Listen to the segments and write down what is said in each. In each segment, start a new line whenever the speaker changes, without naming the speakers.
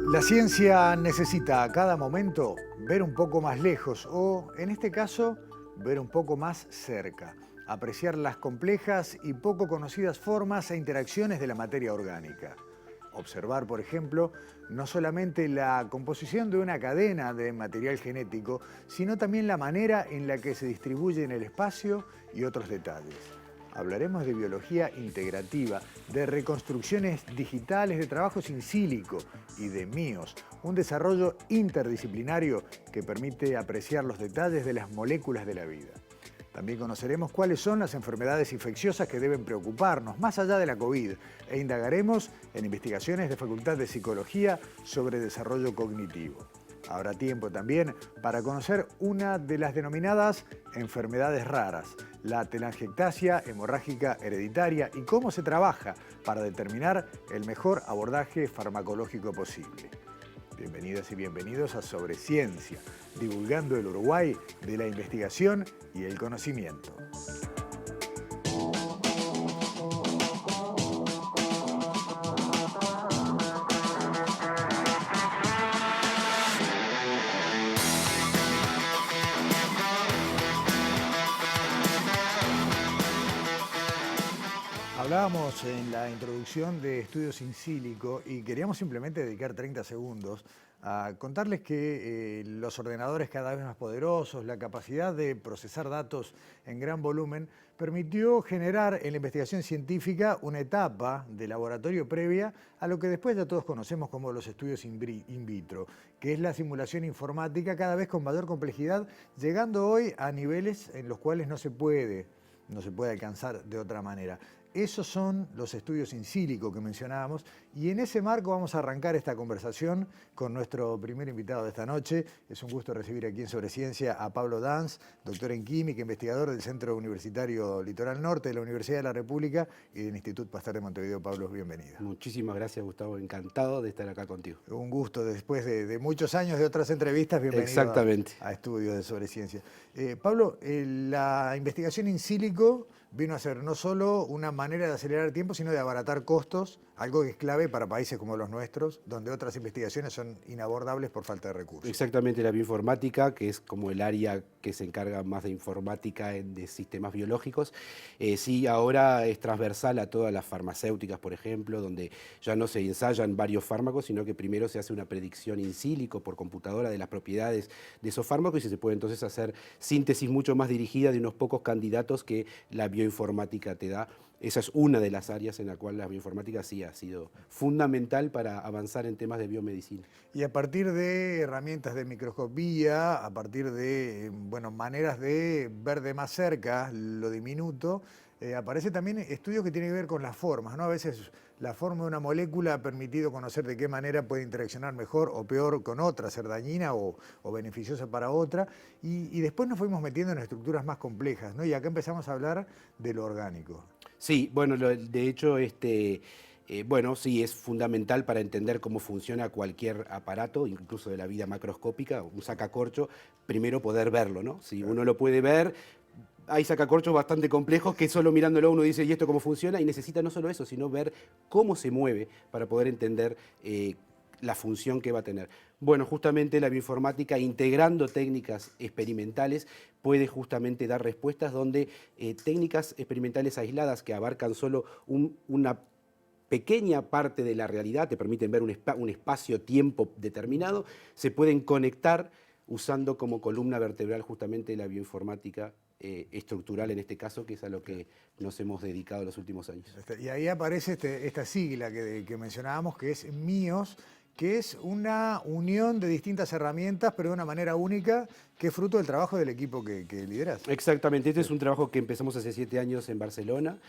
La ciencia necesita a cada momento ver un poco más lejos o, en este caso, ver un poco más cerca, apreciar las complejas y poco conocidas formas e interacciones de la materia orgánica. Observar, por ejemplo, no solamente la composición de una cadena de material genético, sino también la manera en la que se distribuye en el espacio y otros detalles. Hablaremos de biología integrativa, de reconstrucciones digitales, de trabajos in silico y de MIOS, un desarrollo interdisciplinario que permite apreciar los detalles de las moléculas de la vida. También conoceremos cuáles son las enfermedades infecciosas que deben preocuparnos, más allá de la COVID, e indagaremos en investigaciones de Facultad de Psicología sobre desarrollo cognitivo. Habrá tiempo también para conocer una de las denominadas enfermedades raras, la telangiectasia hemorrágica hereditaria y cómo se trabaja para determinar el mejor abordaje farmacológico posible. Bienvenidas y bienvenidos a Sobre Ciencia, divulgando el Uruguay de la investigación y el conocimiento. Hablábamos en la introducción de estudios in silico y queríamos simplemente dedicar 30 segundos a contarles que los ordenadores cada vez más poderosos, la capacidad de procesar datos en gran volumen, permitió generar en la investigación científica una etapa de laboratorio previa a lo que después ya todos conocemos como los estudios in vitro, que es la simulación informática cada vez con mayor complejidad, llegando hoy a niveles en los cuales no se puede alcanzar de otra manera. Esos son los estudios in silico que mencionábamos y en ese marco vamos a arrancar esta conversación con nuestro primer invitado de esta noche. Es un gusto recibir aquí en Sobre Ciencia a Pablo Dans, doctor en química, investigador del Centro Universitario Litoral Norte de la Universidad de la República y del Instituto Pasteur de Montevideo. Pablo, bienvenido.
Muchísimas gracias, Gustavo. Encantado de estar acá contigo.
Un gusto, después de muchos años de otras entrevistas, bienvenido.
Exactamente.
A estudios de Sobre Ciencia. Pablo, la investigación in silico vino a ser no solo una manera de acelerar el tiempo, sino de abaratar costos, algo que es clave para países como los nuestros, donde otras investigaciones son inabordables por falta de recursos.
Exactamente, la bioinformática, que es como el área que se encarga más de informática de sistemas biológicos, sí, ahora es transversal a todas las farmacéuticas, por ejemplo, donde ya no se ensayan varios fármacos, sino que primero se hace una predicción in silico por computadora de las propiedades de esos fármacos y se puede entonces hacer síntesis mucho más dirigida de unos pocos candidatos que la bioinformática te da. Esa es una de las áreas en la cual la bioinformática sí ha sido fundamental para avanzar en temas de biomedicina.
Y a partir de herramientas de microscopía, a partir de maneras de ver de más cerca lo diminuto, aparece también estudios que tienen que ver con las formas, ¿no? A veces la forma de una molécula ha permitido conocer de qué manera puede interaccionar mejor o peor con otra, ser dañina o beneficiosa para otra. Y después nos fuimos metiendo en estructuras más complejas, ¿no? Y acá empezamos a hablar de lo orgánico.
Sí, bueno, de hecho, sí, es fundamental para entender cómo funciona cualquier aparato, incluso de la vida macroscópica, un sacacorcho, primero poder verlo, ¿no? Si uno lo puede ver, hay sacacorchos bastante complejos que solo mirándolo uno dice, ¿y esto cómo funciona? Y necesita no solo eso, sino ver cómo se mueve para poder entender la función que va a tener. Bueno, justamente la bioinformática, integrando técnicas experimentales, puede justamente dar respuestas donde técnicas experimentales aisladas que abarcan solo una pequeña parte de la realidad, te permiten ver un espacio-tiempo determinado, se pueden conectar usando como columna vertebral justamente la bioinformática estructural en este caso, que es a lo que nos hemos dedicado los últimos años.
Y ahí aparece esta sigla que mencionábamos, que es MIOS, que es una unión de distintas herramientas, pero de una manera única, que es fruto del trabajo del equipo que liderás.
Exactamente, este es un trabajo que empezamos hace 7 años en Barcelona.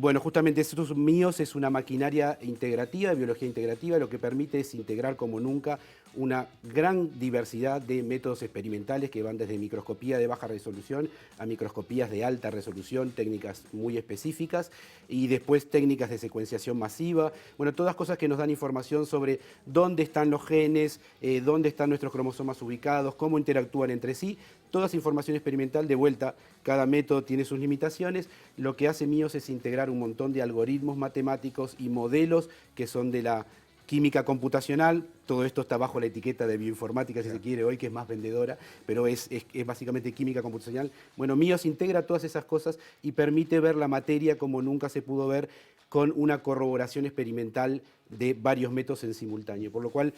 Bueno, justamente estos MIOS es una maquinaria integrativa, de biología integrativa, lo que permite es integrar como nunca una gran diversidad de métodos experimentales que van desde microscopía de baja resolución a microscopías de alta resolución, técnicas muy específicas, y después técnicas de secuenciación masiva. Bueno, todas cosas que nos dan información sobre dónde están los genes, dónde están nuestros cromosomas ubicados, cómo interactúan entre sí. Toda esa información experimental, de vuelta, cada método tiene sus limitaciones. Lo que hace MIOS es integrar un montón de algoritmos matemáticos y modelos que son de la química computacional, todo esto está bajo la etiqueta de bioinformática, si se quiere, hoy, que es más vendedora, pero es básicamente química computacional. Bueno, MIOS integra todas esas cosas y permite ver la materia como nunca se pudo ver, con una corroboración experimental de varios métodos en simultáneo. Por lo cual,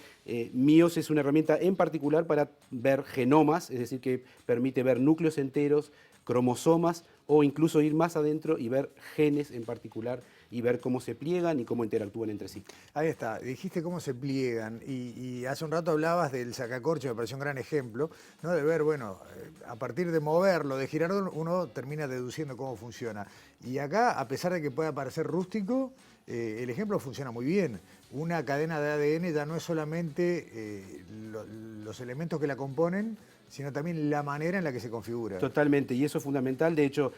MIOS es una herramienta en particular para ver genomas, es decir, que permite ver núcleos enteros, cromosomas, o incluso ir más adentro y ver genes en particular y ver cómo se pliegan y cómo interactúan entre sí.
Ahí está, dijiste cómo se pliegan y hace un rato hablabas del sacacorcho, me pareció un gran ejemplo, ¿no? De ver, bueno, a partir de moverlo, de girarlo, uno termina deduciendo cómo funciona. Y acá, a pesar de que pueda parecer rústico, el ejemplo funciona muy bien. Una cadena de ADN ya no es solamente los elementos que la componen, sino también la manera en la que se configura.
Totalmente, y eso es fundamental. De hecho,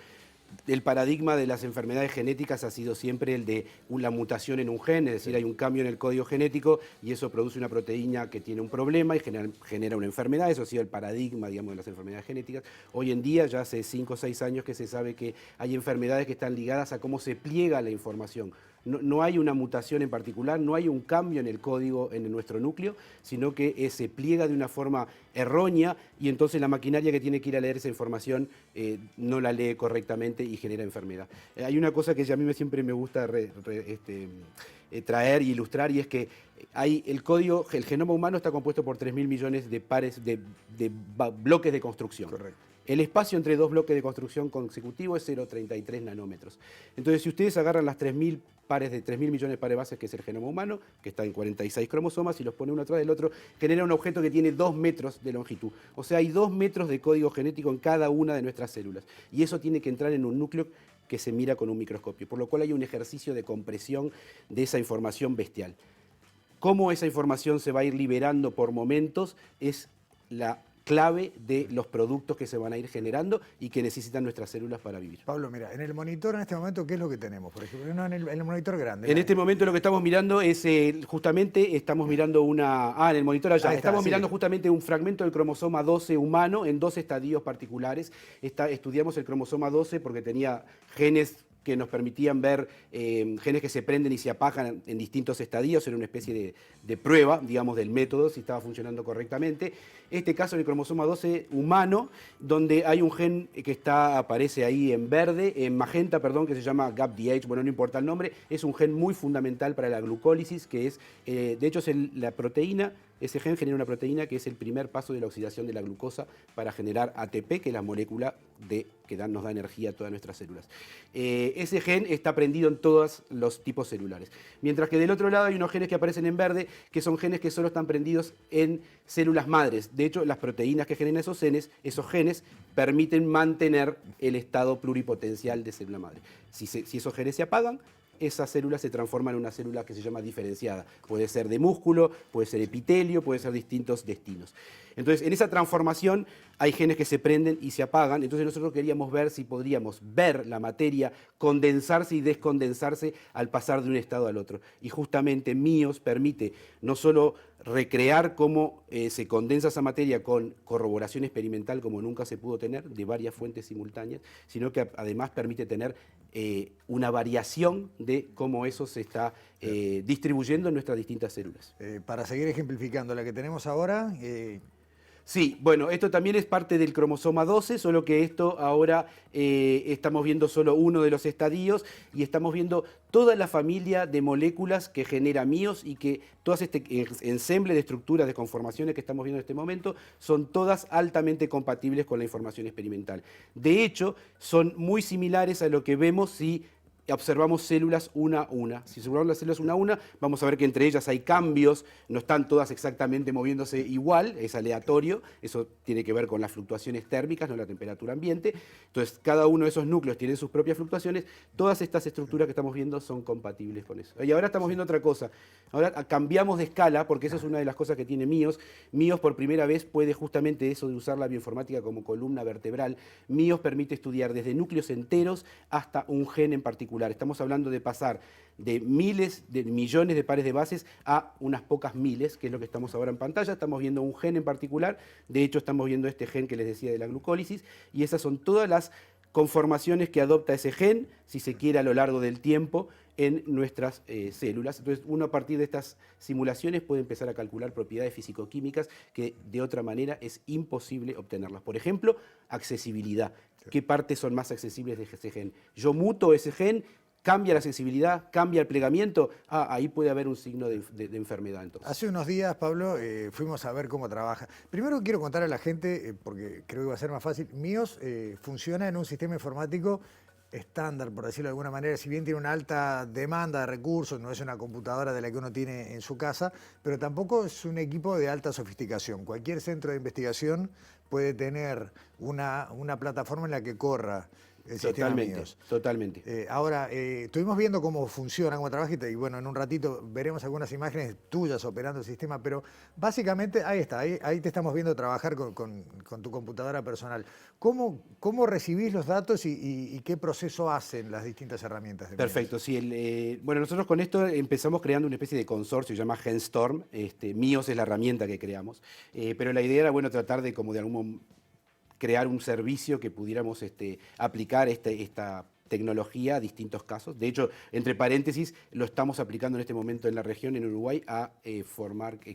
el paradigma de las enfermedades genéticas ha sido siempre el de la mutación en un gen, es decir, hay un cambio en el código genético y eso produce una proteína que tiene un problema y genera una enfermedad. Eso ha sido el paradigma, digamos, de las enfermedades genéticas. Hoy en día, ya hace 5 o 6 años que se sabe que hay enfermedades que están ligadas a cómo se pliega la información. No hay una mutación en particular, no hay un cambio en el código en nuestro núcleo, sino que se pliega de una forma errónea y entonces la maquinaria que tiene que ir a leer esa información no la lee correctamente y genera enfermedad. Hay una cosa que a mí siempre me gusta traer y ilustrar, y es que el genoma humano está compuesto por 3.000 millones de pares de bloques de construcción.
Correcto.
El espacio entre dos bloques de construcción consecutivos es 0,33 nanómetros. Entonces, si ustedes agarran las 3.000 millones de pares de bases, que es el genoma humano, que está en 46 cromosomas, y los pone uno atrás del otro, genera un objeto que tiene 2 metros de longitud. O sea, hay 2 metros de código genético en cada una de nuestras células. Y eso tiene que entrar en un núcleo que se mira con un microscopio. Por lo cual hay un ejercicio de compresión de esa información bestial. Cómo esa información se va a ir liberando por momentos es la clave de los productos que se van a ir generando y que necesitan nuestras células para vivir.
Pablo, mira, en el monitor en este momento, ¿qué es lo que tenemos? Por ejemplo, no, en el monitor grande.
En este momento lo que estamos mirando es, justamente, estamos mirando en el monitor allá, estamos mirando justamente un fragmento del cromosoma 12 humano en 2 estadios particulares. Estudiamos el cromosoma 12 porque tenía genes que nos permitían ver genes que se prenden y se apagan en distintos estadios, era una especie de prueba, digamos, del método, si estaba funcionando correctamente. Este caso, en el cromosoma 12 humano, donde hay un gen que aparece ahí en verde, en magenta, perdón, que se llama GAPDH, bueno, no importa el nombre, es un gen muy fundamental para la glucólisis, que es, de hecho, es la proteína. Ese gen genera una proteína que es el primer paso de la oxidación de la glucosa para generar ATP, que es la molécula que nos da energía a todas nuestras células. Ese gen está prendido en todos los tipos celulares. Mientras que del otro lado hay unos genes que aparecen en verde, que son genes que solo están prendidos en células madres. De hecho, las proteínas que generan esos genes permiten mantener el estado pluripotencial de célula madre. Si esos genes se apagan, esa célula se transforma en una célula que se llama diferenciada. Puede ser de músculo, puede ser epitelio, puede ser distintos destinos. Entonces, en esa transformación hay genes que se prenden y se apagan. Entonces, nosotros queríamos ver si podríamos ver la materia condensarse y descondensarse al pasar de un estado al otro. Y justamente MIOS permite no solo recrear cómo se condensa esa materia con corroboración experimental como nunca se pudo tener, de varias fuentes simultáneas, sino que además permite tener una variación de cómo eso se está distribuyendo en nuestras distintas células.
Para seguir ejemplificando la que tenemos ahora...
Sí, bueno, esto también es parte del cromosoma 12, solo que esto ahora estamos viendo solo uno de los estadios y estamos viendo toda la familia de moléculas que genera MIOS y que todas este ensemble de estructuras, de conformaciones que estamos viendo en este momento, son todas altamente compatibles con la información experimental. De hecho, son muy similares a lo que vemos si observamos células una a una. Si observamos las células una a una, vamos a ver que entre ellas hay cambios, no están todas exactamente moviéndose igual, es aleatorio, eso tiene que ver con las fluctuaciones térmicas, no la temperatura ambiente. Entonces, cada uno de esos núcleos tiene sus propias fluctuaciones, todas estas estructuras que estamos viendo son compatibles con eso. Y ahora estamos viendo otra cosa, ahora cambiamos de escala, porque eso es una de las cosas que tiene MIOS. MIOS por primera vez puede justamente eso de usar la bioinformática como columna vertebral. MIOS permite estudiar desde núcleos enteros hasta un gen en particular. Estamos hablando de pasar de miles de millones de pares de bases a unas pocas miles, que es lo que estamos ahora en pantalla. Estamos viendo un gen en particular, de hecho estamos viendo este gen que les decía de la glucólisis, y esas son todas las conformaciones que adopta ese gen, si se quiere, a lo largo del tiempo, en nuestras células. Entonces, uno a partir de estas simulaciones puede empezar a calcular propiedades físico-químicas que de otra manera es imposible obtenerlas. Por ejemplo, accesibilidad. ¿Qué partes son más accesibles de ese gen? Yo muto ese gen, cambia la sensibilidad, cambia el plegamiento, ahí puede haber un signo de enfermedad. Entonces.
Hace unos días, Pablo, fuimos a ver cómo trabaja. Primero quiero contar a la gente, porque creo que va a ser más fácil, MiOS funciona en un sistema informático estándar, por decirlo de alguna manera, si bien tiene una alta demanda de recursos, no es una computadora de la que uno tiene en su casa, pero tampoco es un equipo de alta sofisticación. Cualquier centro de investigación puede tener una plataforma en la que corra el sistema MiOS.
Totalmente.
Ahora, estuvimos viendo cómo funciona, cómo trabaja, y bueno, en un ratito veremos algunas imágenes tuyas operando el sistema, pero básicamente ahí está, ahí te estamos viendo trabajar con tu computadora personal. ¿Cómo recibís los datos y qué proceso hacen las distintas herramientas de MiOS?
Perfecto, sí. Bueno, nosotros con esto empezamos creando una especie de consorcio, se llama GenStorm. MiOS es la herramienta que creamos, pero la idea era, bueno, tratar de como de algún crear un servicio que pudiéramos aplicar esta tecnología a distintos casos. De hecho, entre paréntesis, lo estamos aplicando en este momento en la región, en Uruguay, a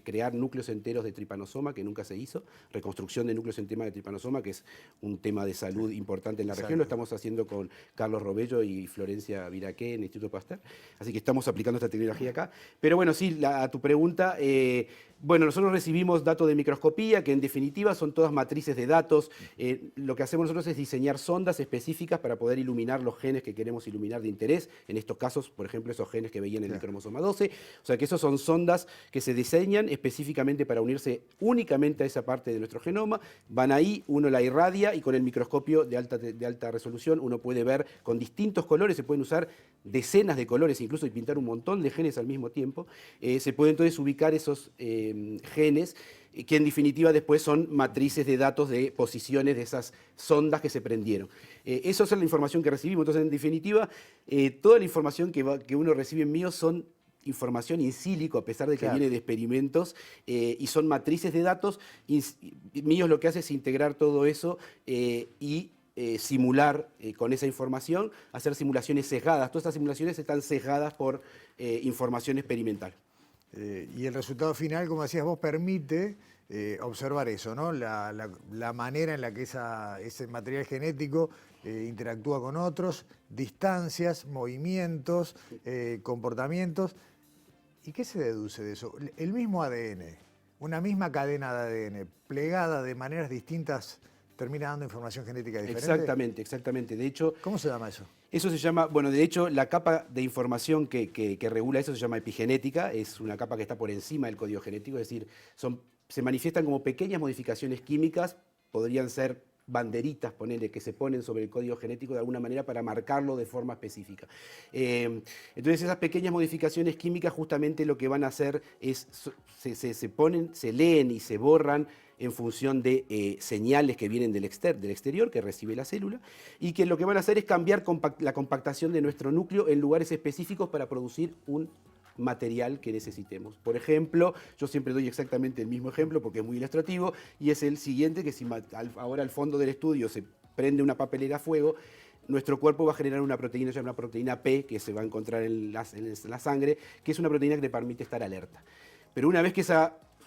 crear núcleos enteros de tripanosoma, que nunca se hizo, reconstrucción de núcleos enteros de tripanosoma, que es un tema de salud importante en la región. Lo estamos haciendo con Carlos Robello y Florencia Viraqué en el Instituto Pasteur. Así que estamos aplicando esta tecnología acá. Pero bueno, sí, a tu pregunta, bueno, nosotros recibimos datos de microscopía, que en definitiva son todas matrices de datos. Lo que hacemos nosotros es diseñar sondas específicas para poder iluminar los genes que queremos iluminar de interés. En estos casos, por ejemplo, esos genes que veían en el cromosoma 12. O sea que esos son sondas que se diseñan específicamente para unirse únicamente a esa parte de nuestro genoma. Van ahí, uno la irradia y con el microscopio de alta resolución uno puede ver con distintos colores, se pueden usar decenas de colores incluso y pintar un montón de genes al mismo tiempo. Se puede entonces ubicar esos genes que en definitiva después son matrices de datos de posiciones de esas sondas que se prendieron. Esa es la información que recibimos. Entonces, en definitiva, toda la información que uno recibe en MiOS son información in silico, a pesar de que viene de experimentos, y son matrices de datos. MiOS lo que hace es integrar todo eso y simular con esa información, hacer simulaciones sesgadas. Todas estas simulaciones están sesgadas por información experimental.
Y el resultado final, como decías vos, permite observar eso, ¿no? La manera en la que ese material genético interactúa con otros, distancias, movimientos, comportamientos. ¿Y qué se deduce de eso? El mismo ADN, una misma cadena de ADN, plegada de maneras distintas, termina dando información genética diferente.
Exactamente. De hecho,
¿cómo se llama eso?
Eso se llama, bueno, de hecho, la capa de información que regula eso se llama epigenética, es una capa que está por encima del código genético, es decir, se manifiestan como pequeñas modificaciones químicas, podrían ser banderitas, ponele, que se ponen sobre el código genético de alguna manera para marcarlo de forma específica. Entonces esas pequeñas modificaciones químicas justamente lo que van a hacer es, se leen y se borran en función de señales que vienen del exterior, que recibe la célula, y que lo que van a hacer es cambiar la compactación de nuestro núcleo en lugares específicos para producir un material que necesitemos. Por ejemplo, yo siempre doy exactamente el mismo ejemplo porque es muy ilustrativo, y es el siguiente, que si ahora al fondo del estudio se prende una papelera a fuego, nuestro cuerpo va a generar una proteína llamada proteína P, que se va a encontrar en la sangre, que es una proteína que le permite estar alerta. Pero una vez que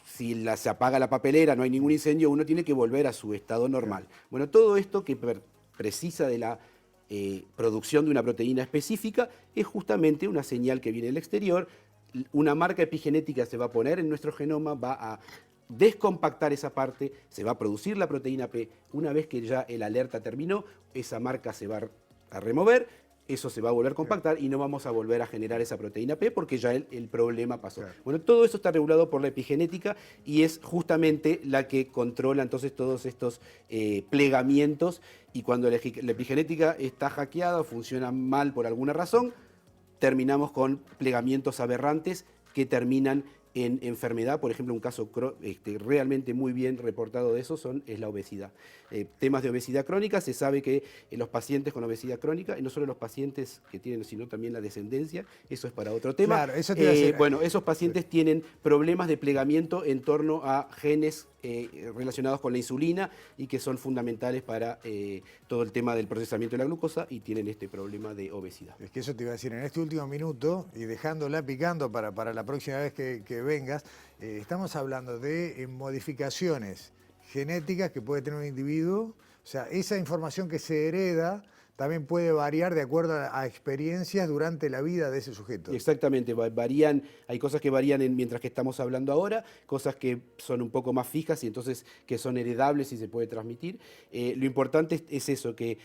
si se apaga la papelera, no hay ningún incendio, uno tiene que volver a su estado normal. Bueno, todo esto que precisa de la producción de una proteína específica es justamente una señal que viene del exterior. Una marca epigenética se va a poner en nuestro genoma, va a descompactar esa parte, se va a producir la proteína P. Una vez que ya el alerta terminó, esa marca se va a remover, eso se va a volver a compactar y no vamos a volver a generar esa proteína P porque ya el problema pasó. Claro. Bueno, todo eso está regulado por la epigenética y es justamente la que controla entonces todos estos plegamientos, y cuando la epigenética está hackeada o funciona mal por alguna razón, terminamos con plegamientos aberrantes que terminan en enfermedad. Por ejemplo, un caso realmente muy bien reportado de eso es la obesidad. Temas de obesidad crónica, se sabe que los pacientes con obesidad crónica, y no solo los pacientes que tienen, sino también la descendencia, eso es para otro tema.
Claro, eso te iba a decir.
Bueno, esos pacientes tienen problemas de plegamiento en torno a genes relacionados con la insulina y que son fundamentales para todo el tema del procesamiento de la glucosa y tienen este problema de obesidad.
Es que eso te iba a decir, en este último minuto, y dejándola picando para la próxima vez que vengas, estamos hablando de modificaciones genéticas que puede tener un individuo. O sea, esa información que se hereda también puede variar de acuerdo a experiencias durante la vida de ese sujeto.
Exactamente, varían, hay cosas que varían mientras que estamos hablando ahora, cosas que son un poco más fijas y entonces que son heredables y se puede transmitir. Lo importante es eso, que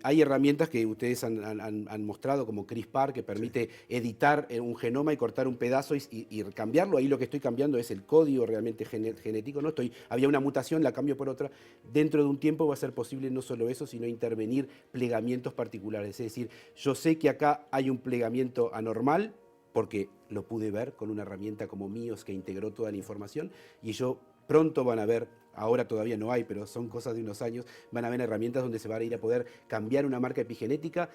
hay herramientas que ustedes han mostrado, como CRISPR, que permite editar un genoma y cortar un pedazo y cambiarlo. Ahí lo que estoy cambiando es el código realmente genético. ¿No? Había una mutación, la cambio por otra. Dentro de un tiempo va a ser posible no solo eso, sino intervenir plegamientos particulares. Es decir, yo sé que acá hay un plegamiento anormal, porque lo pude ver con una herramienta como MIOS que integró toda la información, y pronto van a ver, ahora todavía no hay, pero son cosas de unos años, van a haber herramientas donde se va a ir a poder cambiar una marca epigenética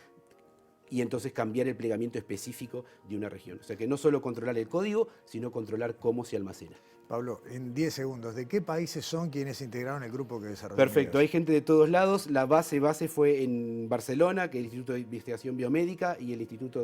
y entonces cambiar el plegamiento específico de una región. O sea que no solo controlar el código, sino controlar cómo se almacena.
Pablo, en 10 segundos, ¿de qué países son quienes integraron el grupo que desarrolló?
Perfecto, hay gente de todos lados. La base fue en Barcelona, que es el Instituto de Investigación Biomédica y el Instituto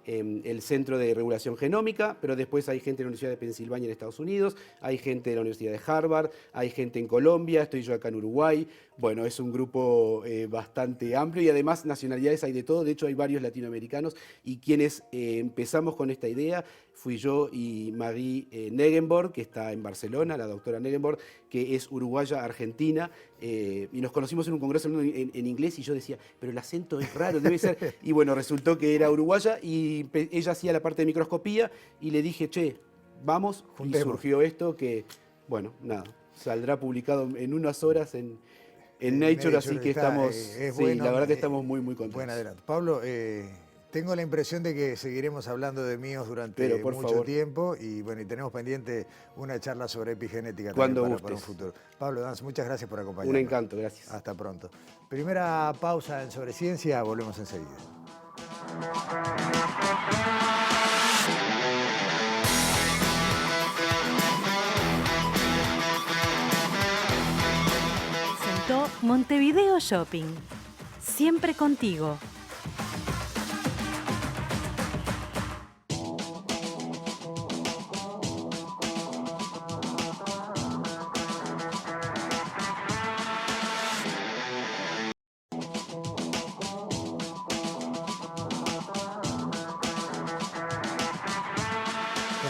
el Centro de Regulación Genómica, pero después hay gente de la Universidad de Pensilvania en Estados Unidos, hay gente de la Universidad de Harvard, hay gente en Colombia, estoy yo acá en Uruguay. Bueno, es un grupo bastante amplio y además nacionalidades hay de todo, de hecho hay varios latinoamericanos y quienes empezamos con esta idea fui yo y Marie Negenborg, que está en Barcelona, la doctora Negenborg, que es uruguaya argentina, y nos conocimos en un congreso en inglés y yo decía, pero el acento es raro, debe ser. Y bueno, resultó que era uruguaya y ella hacía la parte de microscopía y le dije, che, vamos, juntemos. Y surgió esto que, bueno, nada, saldrá publicado en unas horas en Nature, así que estamos, sí, bueno, la verdad que estamos muy contentos.
Buen adelanto. Pablo, tengo la impresión de que seguiremos hablando de míos durante mucho tiempo y bueno, y tenemos pendiente una charla sobre epigenética también para un futuro. Pablo Dans, muchas gracias por acompañarnos.
Un encanto, gracias.
Hasta pronto. Primera pausa en Sobre Ciencia, volvemos enseguida.
Presentó Montevideo Shopping. Siempre contigo.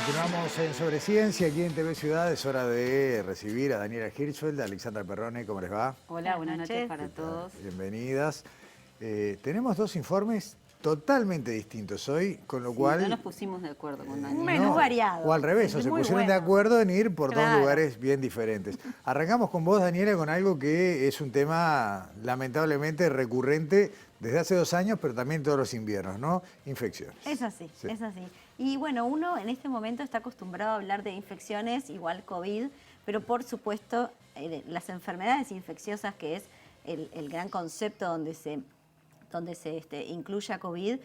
Continuamos en Sobre Ciencia, aquí en TV Ciudad. Es hora de recibir a Daniela Hirschfeld, a Alexandra Perrone. ¿Cómo les va?
Hola, buenas noches para todos.
Bienvenidas. Tenemos dos informes totalmente distintos hoy, con lo cual...
No nos pusimos de acuerdo con Daniela.
Menos variado.
O al revés, o se pusieron de acuerdo en ir por dos lugares bien diferentes. Arrancamos con vos, Daniela, con algo que es un tema lamentablemente recurrente desde hace 2 años, pero también todos los inviernos, ¿no? Infecciones.
Es así, sí. Es así. Y bueno, uno en este momento está acostumbrado a hablar de infecciones, igual COVID, pero por supuesto las enfermedades infecciosas, que es el gran concepto donde se incluye a COVID,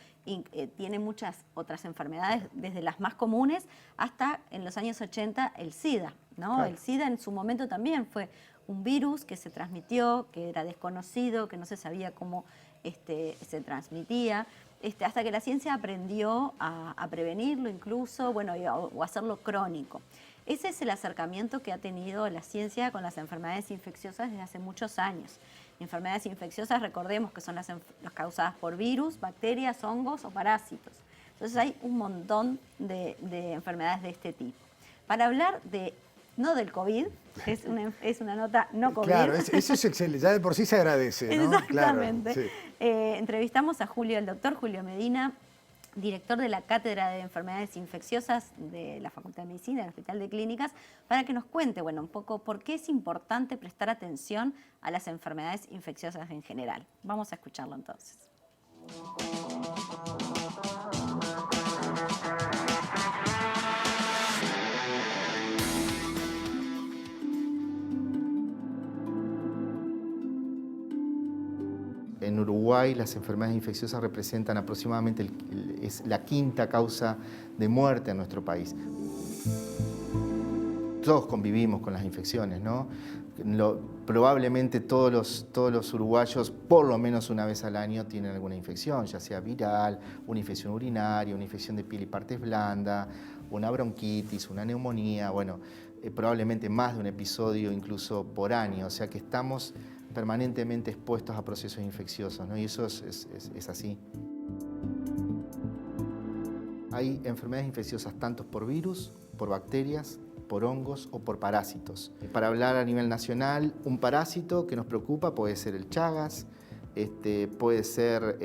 tiene muchas otras enfermedades, desde las más comunes hasta en los años 80 el SIDA, ¿no? Claro. El SIDA en su momento también fue un virus que se transmitió, que era desconocido, que no se sabía cómo se transmitía, hasta que la ciencia aprendió a prevenirlo incluso, bueno, o hacerlo crónico. Ese es el acercamiento que ha tenido la ciencia con las enfermedades infecciosas desde hace muchos años. Enfermedades infecciosas, recordemos que son las causadas por virus, bacterias, hongos o parásitos. Entonces hay un montón de enfermedades de este tipo. Para hablar no del COVID, es una nota no COVID.
Claro, eso es excelente, ya de por sí se agradece, ¿no?
Exactamente.
Claro, sí.
Entrevistamos a el doctor Julio Medina, director de la Cátedra de Enfermedades Infecciosas de la Facultad de Medicina del Hospital de Clínicas, para que nos cuente, bueno, un poco por qué es importante prestar atención a las enfermedades infecciosas en general. Vamos a escucharlo entonces.
En Uruguay las enfermedades infecciosas representan aproximadamente es la 5ª causa de muerte en nuestro país. todos convivimos con las infecciones, ¿no? Probablemente todos los uruguayos, por lo menos una vez al año, tienen alguna infección, ya sea viral, una infección urinaria, una infección de piel y partes blandas, una bronquitis, una neumonía, bueno, probablemente más de un episodio incluso por año, o sea que estamos permanentemente expuestos a procesos infecciosos, ¿no? Y eso es así. Hay enfermedades infecciosas tanto por virus, por bacterias, por hongos o por parásitos. Para hablar a nivel nacional, un parásito que nos preocupa puede ser el Chagas, puede ser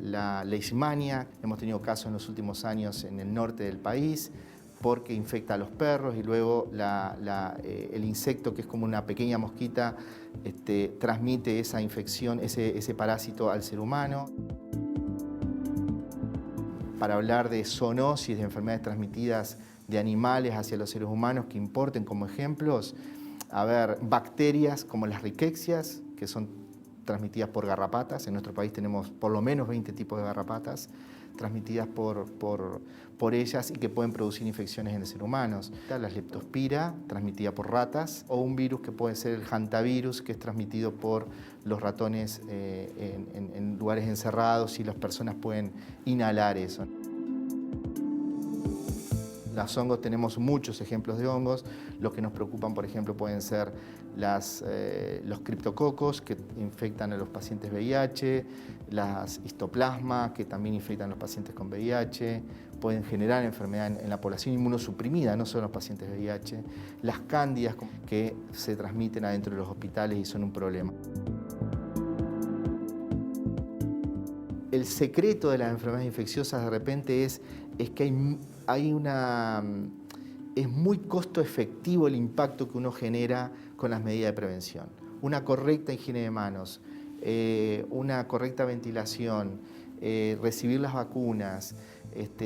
la Leishmania. Hemos tenido casos en los últimos años en el norte del país porque infecta a los perros y luego el insecto, que es como una pequeña mosquita, transmite esa infección, ese parásito al ser humano. Para hablar de zoonosis, de enfermedades transmitidas de animales hacia los seres humanos que importen como ejemplos, a ver, bacterias como las riquecias, que son transmitidas por garrapatas. En nuestro país tenemos por lo menos 20 tipos de garrapatas transmitidas por ellas y que pueden producir infecciones en el ser humano. La leptospira, transmitida por ratas, o un virus que puede ser el hantavirus, que es transmitido por los ratones en lugares encerrados y las personas pueden inhalar eso. Los hongos, tenemos muchos ejemplos de hongos. Los que nos preocupan, por ejemplo, pueden ser los criptococos, que infectan a los pacientes VIH, las histoplasmas, que también infectan a los pacientes con VIH, pueden generar enfermedad en la población inmunosuprimida, no solo en los pacientes VIH, las cándidas, que se transmiten adentro de los hospitales y son un problema. El secreto de las enfermedades infecciosas de repente es que es muy costo efectivo el impacto que uno genera con las medidas de prevención. Una correcta higiene de manos, una correcta ventilación, recibir las vacunas,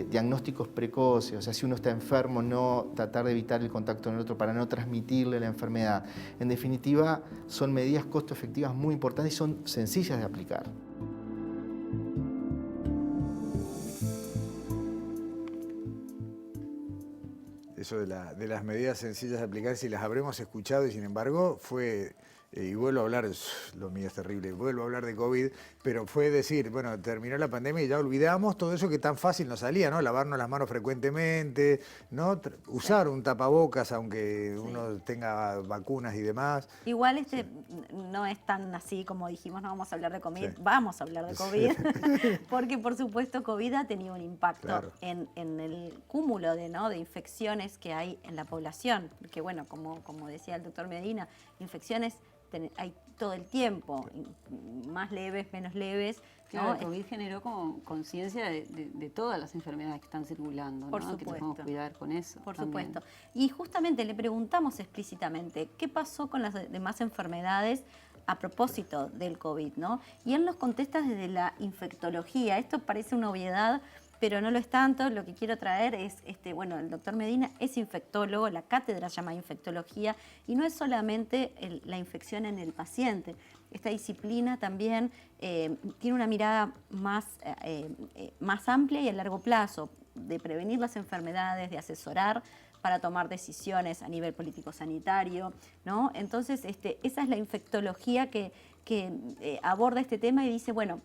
diagnósticos precoces, o sea, si uno está enfermo, tratar de evitar el contacto con el otro para no transmitirle la enfermedad. En definitiva, son medidas costo efectivas muy importantes y son sencillas de aplicar.
Eso de las medidas sencillas de aplicar, si las habremos escuchado y sin embargo fue, y vuelvo a hablar, lo mío es terrible, vuelvo a hablar de COVID, pero fue decir, bueno, terminó la pandemia y ya olvidamos todo eso que tan fácil nos salía, ¿no? Lavarnos las manos frecuentemente, ¿no? Usar un tapabocas aunque uno tenga vacunas y demás.
Igual no es tan así como dijimos, no vamos a hablar de COVID, vamos a hablar de COVID, porque por supuesto COVID ha tenido un impacto en el cúmulo de infecciones que hay en la población, porque bueno, como decía el doctor Medina, infecciones hay todo el tiempo, más leves, menos leves.
Claro, el COVID generó como conciencia de todas las enfermedades que están circulando,
por
¿no?
supuesto.
Que tenemos que cuidar con eso.
Por
también.
supuesto. Y justamente le preguntamos explícitamente qué pasó con las demás enfermedades a propósito del COVID, ¿no? Y él nos contesta desde la infectología. Esto parece una obviedad, pero no lo es tanto. Lo que quiero traer es, bueno, el doctor Medina es infectólogo, la cátedra se llama infectología, y no es solamente la infección en el paciente. Esta disciplina también tiene una mirada más amplia y a largo plazo, de prevenir las enfermedades, de asesorar para tomar decisiones a nivel político-sanitario, ¿no? Entonces, esa es la infectología que aborda este tema y dice, bueno,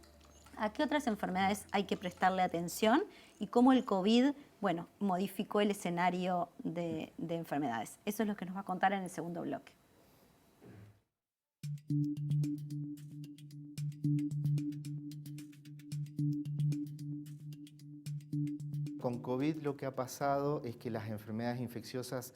¿a qué otras enfermedades hay que prestarle atención? Y cómo el COVID, bueno, modificó el escenario de enfermedades. Eso es lo que nos va a contar en el segundo bloque.
Con COVID lo que ha pasado es que las enfermedades infecciosas,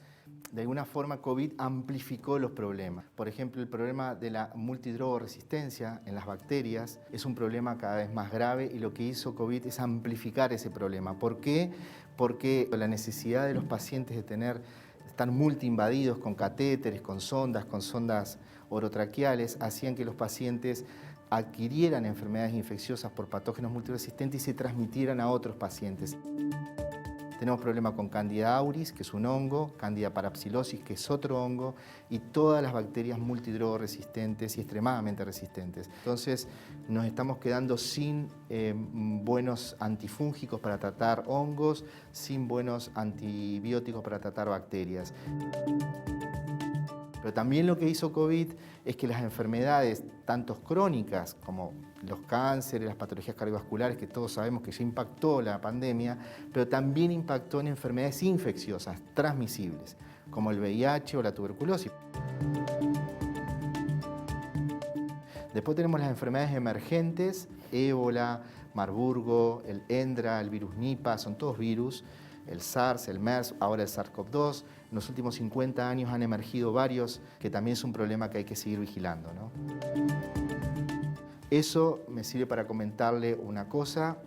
de alguna forma COVID amplificó los problemas. Por ejemplo, el problema de la multidrogoresistencia en las bacterias es un problema cada vez más grave y lo que hizo COVID es amplificar ese problema. ¿Por qué? Porque la necesidad de los pacientes de estar multiinvadidos con catéteres, con sondas orotraqueales, hacían que los pacientes adquirieran enfermedades infecciosas por patógenos multiresistentes y se transmitieran a otros pacientes. Tenemos problema con Candida auris, que es un hongo, Candida parapsilosis, que es otro hongo, y todas las bacterias multidrogoresistentes y extremadamente resistentes. Entonces, nos estamos quedando sin buenos antifúngicos para tratar hongos, sin buenos antibióticos para tratar bacterias. Pero también lo que hizo COVID es que las enfermedades, tanto crónicas como los cánceres, las patologías cardiovasculares, que todos sabemos que ya impactó la pandemia, pero también impactó en enfermedades infecciosas, transmisibles, como el VIH o la tuberculosis. Después tenemos las enfermedades emergentes, ébola, Marburgo, el ENDRA, el virus Nipah, son todos virus, el SARS, el MERS, ahora el SARS-CoV-2. En los últimos 50 años han emergido varios, que también es un problema que hay que seguir vigilando, ¿no? Eso me sirve para comentarle una cosa,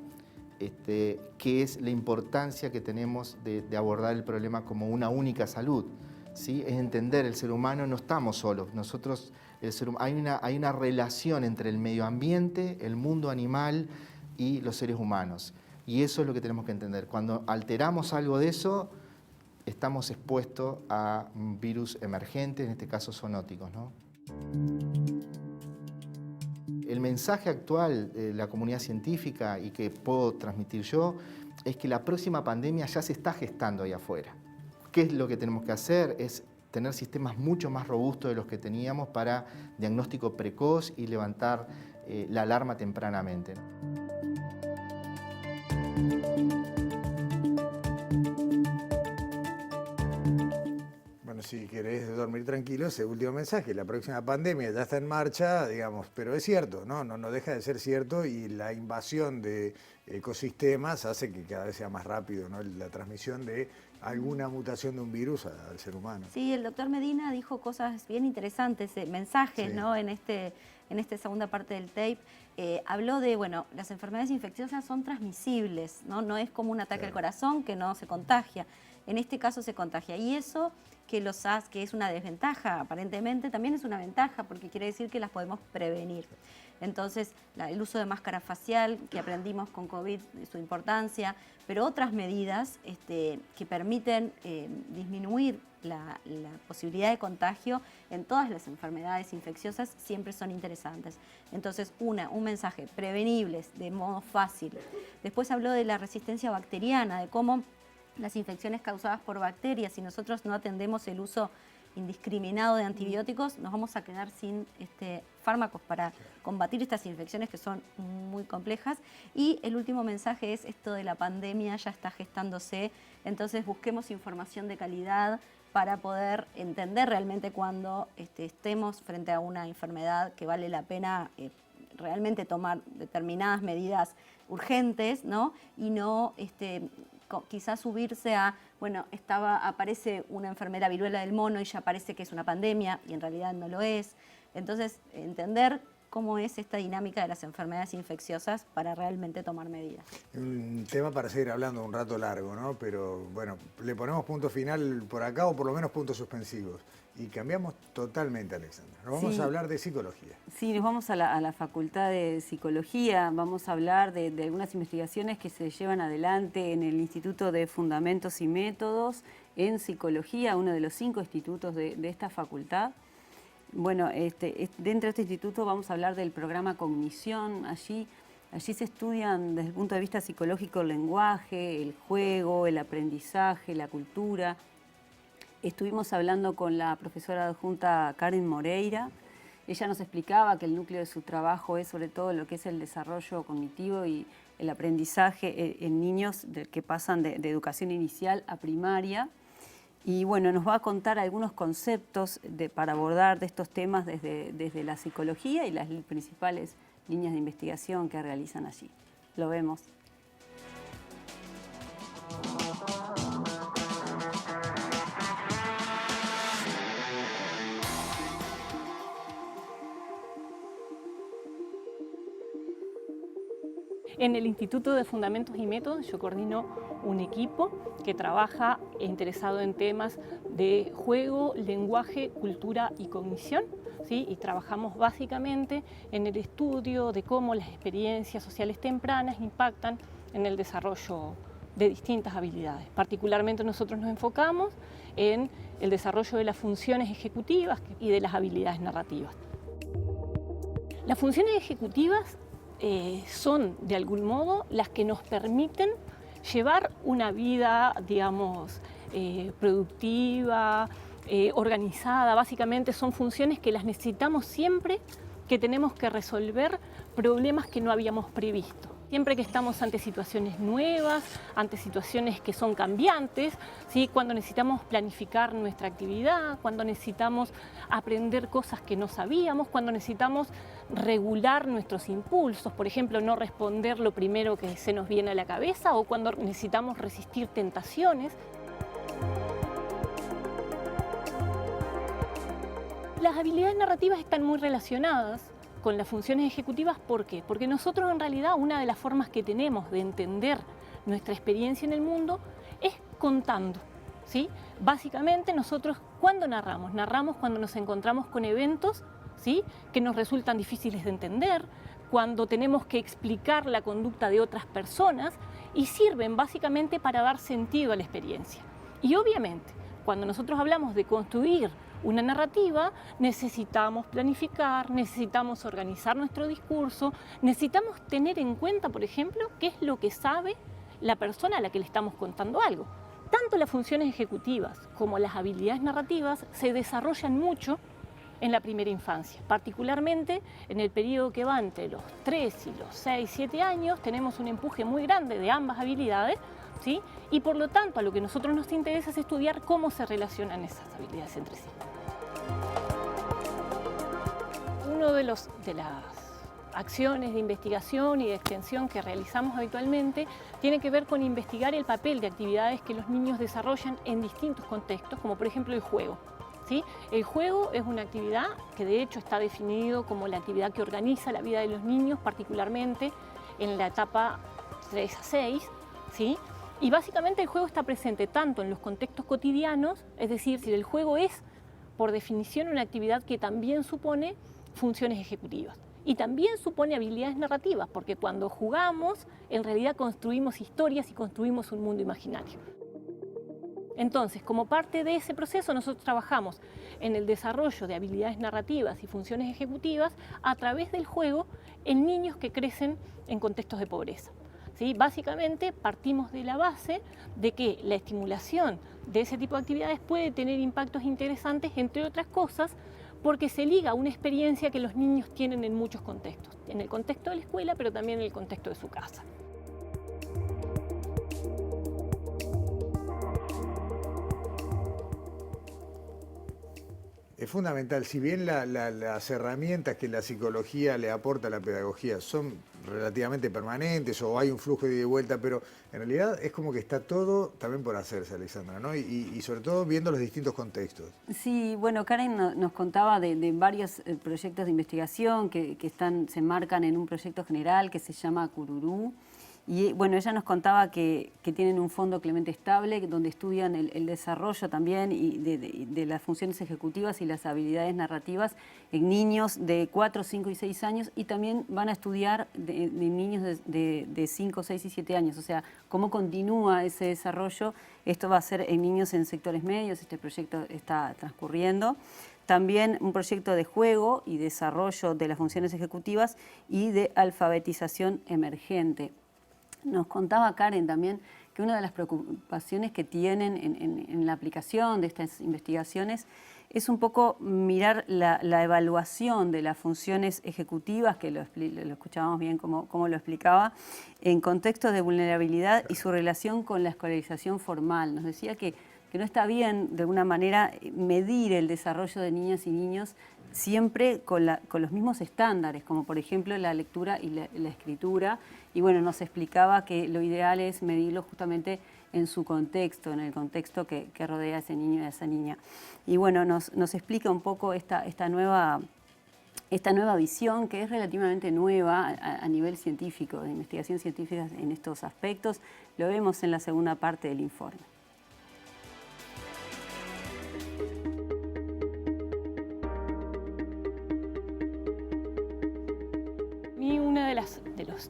que es la importancia que tenemos de abordar el problema como una única salud, ¿sí? Es entender, el ser humano no estamos solos, nosotros, hay una relación entre el medio ambiente, el mundo animal y los seres humanos. Y eso es lo que tenemos que entender. Cuando alteramos algo de eso, estamos expuestos a virus emergentes, en este caso zoonóticos, ¿no? El mensaje actual de la comunidad científica y que puedo transmitir yo es que la próxima pandemia ya se está gestando ahí afuera. ¿Qué es lo que tenemos que hacer? Es tener sistemas mucho más robustos de los que teníamos para diagnóstico precoz y levantar la alarma tempranamente.
Bueno, si querés dormir tranquilo, ese último mensaje, la próxima pandemia ya está en marcha, digamos, pero es cierto, no deja de ser cierto, y la invasión de ecosistemas hace que cada vez sea más rápido, ¿no?, la transmisión de alguna mutación de un virus al ser humano.
Sí, el doctor Medina dijo cosas bien interesantes, mensajes,
sí,
¿no?, en esta segunda parte del tape. Habló de, bueno, las enfermedades infecciosas son transmisibles, no es como un ataque al corazón que no se contagia. En este caso se contagia, y eso que es una desventaja, aparentemente también es una ventaja, porque quiere decir que las podemos prevenir. Entonces, el uso de máscara facial, que aprendimos con COVID, su importancia, pero otras medidas que permiten disminuir la posibilidad de contagio en todas las enfermedades infecciosas siempre son interesantes. Entonces, un mensaje, prevenibles, de modo fácil. Después habló de la resistencia bacteriana, de cómo las infecciones causadas por bacterias, si nosotros no atendemos el uso indiscriminado de antibióticos, nos vamos a quedar sin fármacos para combatir estas infecciones que son muy complejas. Y el último mensaje es esto de la pandemia, ya está gestándose, entonces busquemos información de calidad para poder entender realmente cuando estemos frente a una enfermedad que vale la pena realmente tomar determinadas medidas urgentes, ¿no? Y no quizás subirse a, bueno, aparece una enfermera viruela del mono y ya parece que es una pandemia y en realidad no lo es. Entonces, entender cómo es esta dinámica de las enfermedades infecciosas para realmente tomar medidas.
Un tema para seguir hablando un rato largo, ¿no? Pero bueno, le ponemos punto final por acá, o por lo menos puntos suspensivos. Y cambiamos totalmente, Alexandra. Nos vamos a hablar de psicología.
Sí, nos vamos a la Facultad de Psicología. Vamos a hablar de algunas investigaciones que se llevan adelante en el Instituto de Fundamentos y Métodos en Psicología, uno de los 5 institutos de esta facultad. Bueno, dentro de este instituto vamos a hablar del programa Cognición. Allí se estudian desde el punto de vista psicológico el lenguaje, el juego, el aprendizaje, la cultura. Estuvimos hablando con la profesora adjunta Karen Moreira. Ella nos explicaba que el núcleo de su trabajo es sobre todo lo que es el desarrollo cognitivo y el aprendizaje en niños que pasan de educación inicial a primaria. Y bueno, nos va a contar algunos conceptos para abordar de estos temas desde la psicología y las principales líneas de investigación que realizan allí. Lo vemos.
En el Instituto de Fundamentos y Métodos yo coordino un equipo que trabaja interesado en temas de juego, lenguaje, cultura y cognición, ¿sí? Y trabajamos básicamente en el estudio de cómo las experiencias sociales tempranas impactan en el desarrollo de distintas habilidades. Particularmente nosotros nos enfocamos en el desarrollo de las funciones ejecutivas y de las habilidades narrativas. Las funciones ejecutivas son, de algún modo, las que nos permiten llevar una vida, digamos, productiva, organizada. Básicamente son funciones que las necesitamos siempre que tenemos que resolver problemas que no habíamos previsto. Siempre que estamos ante situaciones nuevas, ante situaciones que son cambiantes, ¿sí? Cuando necesitamos planificar nuestra actividad, cuando necesitamos aprender cosas que no sabíamos, cuando necesitamos regular nuestros impulsos, por ejemplo, no responder lo primero que se nos viene a la cabeza, o cuando necesitamos resistir tentaciones. Las habilidades narrativas están muy relacionadas con las funciones ejecutivas. ¿Por qué? Porque nosotros en realidad una de las formas que tenemos de entender nuestra experiencia en el mundo es contando, ¿sí? Básicamente nosotros cuando narramos cuando nos encontramos con eventos, ¿sí? Que nos resultan difíciles de entender, cuando tenemos que explicar la conducta de otras personas, y sirven básicamente para dar sentido a la experiencia. Y obviamente cuando nosotros hablamos de construir una narrativa, necesitamos planificar, necesitamos organizar nuestro discurso, necesitamos tener en cuenta, por ejemplo, qué es lo que sabe la persona a la que le estamos contando algo. Tanto las funciones ejecutivas como las habilidades narrativas se desarrollan mucho en la primera infancia. Particularmente en el periodo que va entre los 3 y los 6, 7 años, tenemos un empuje muy grande de ambas habilidades, ¿sí? Y por lo tanto a lo que a nosotros nos interesa es estudiar cómo se relacionan esas habilidades entre sí. Una de las acciones de investigación y de extensión que realizamos habitualmente tiene que ver con investigar el papel de actividades que los niños desarrollan en distintos contextos, como por ejemplo el juego, ¿sí? El juego es una actividad que de hecho está definido como la actividad que organiza la vida de los niños, particularmente en la etapa 3 a 6, ¿sí? Y básicamente el juego está presente tanto en los contextos cotidianos, es decir, si el juego es por definición una actividad que también supone funciones ejecutivas y también supone habilidades narrativas, porque cuando jugamos en realidad construimos historias y construimos un mundo imaginario. Entonces, como parte de ese proceso, nosotros trabajamos en el desarrollo de habilidades narrativas y funciones ejecutivas a través del juego en niños que crecen en contextos de pobreza, ¿sí? Básicamente partimos de la base de que la estimulación de ese tipo de actividades puede tener impactos interesantes, entre otras cosas, porque se liga a una experiencia que los niños tienen en muchos contextos, en el contexto de la escuela, pero también en el contexto de su casa.
Es fundamental, si bien las herramientas que la psicología le aporta a la pedagogía son relativamente permanentes o hay un flujo de ida y vuelta, pero en realidad es como que está todo también por hacerse, Alexandra, ¿no? Y sobre todo viendo los distintos contextos.
Sí, bueno, Karen nos contaba de varios proyectos de investigación que se enmarcan en un proyecto general que se llama Cururú. Y bueno, ella nos contaba que tienen un fondo Clemente Estable donde estudian el desarrollo también de las funciones ejecutivas y las habilidades narrativas en niños de 4, 5 y 6 años, y también van a estudiar de niños de 5, 6 y 7 años, o sea, cómo continúa ese desarrollo. Esto va a ser en niños en sectores medios, este proyecto está transcurriendo. También un proyecto de juego y desarrollo de las funciones ejecutivas y de alfabetización emergente. Nos contaba Karen también que una de las preocupaciones que tienen en la aplicación de estas investigaciones es un poco mirar la evaluación de las funciones ejecutivas, que lo escuchábamos bien cómo lo explicaba, en contextos de vulnerabilidad y su relación con la escolarización formal. Nos decía que no está bien, de alguna manera, medir el desarrollo de niñas y niños siempre con los mismos estándares, como por ejemplo la lectura y la escritura. Y bueno, nos explicaba que lo ideal es medirlo justamente en su contexto, en el contexto que rodea a ese niño y a esa niña. Y bueno, nos explica un poco esta nueva visión, que es relativamente nueva a nivel científico, de investigación científica en estos aspectos. Lo vemos en la segunda parte del informe.